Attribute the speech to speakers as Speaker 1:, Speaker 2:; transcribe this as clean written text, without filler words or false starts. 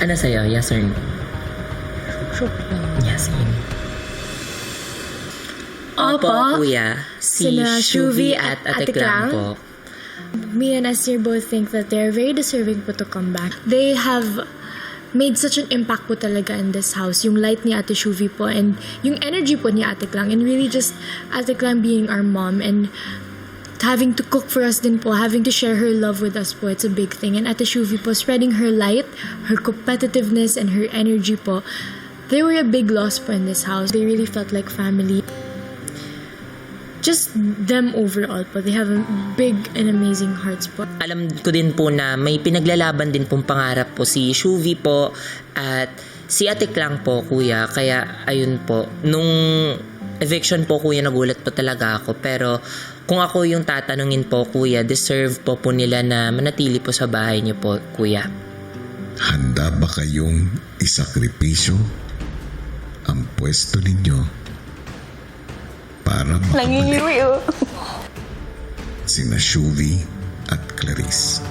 Speaker 1: Ano sa'yo? Yes or no?
Speaker 2: Shock lang.
Speaker 1: Yes, yun. Opo, kuya. Si
Speaker 2: Sina
Speaker 1: Shuvi
Speaker 2: Shuvi
Speaker 1: at
Speaker 2: at
Speaker 1: Ate
Speaker 2: Ate
Speaker 1: Klang
Speaker 2: Klang.
Speaker 1: po.
Speaker 2: Me and Esther both think that they're very deserving po to come back. They have made such an impact po talaga in this house. Yung light ni Ate Shuvi po and yung energy po ni Ate Klang, and really just Ate Klang being our mom and having to cook for us din po, having to share her love with us po, it's a big thing. And Ate Shuvi po spreading her light, her competitiveness and her energy po. They were a big loss po in this house. They really felt like family. Just them overall po. They have a big and amazing hearts po.
Speaker 1: Alam ko din po na may pinaglalaban din pong pangarap po si Shuvi po at si Ate Klang po, kuya. Kaya ayun po, nung eviction po, kuya, nagulat po talaga ako. Pero kung ako yung tatanungin po, kuya, deserve po nila na manatili po sa bahay niyo po, kuya.
Speaker 3: Handa ba kayong isakripisyo ang pwesto ninyo para makabalik
Speaker 4: Nangingiwi, oh.
Speaker 3: sina Shuvi at Clarice?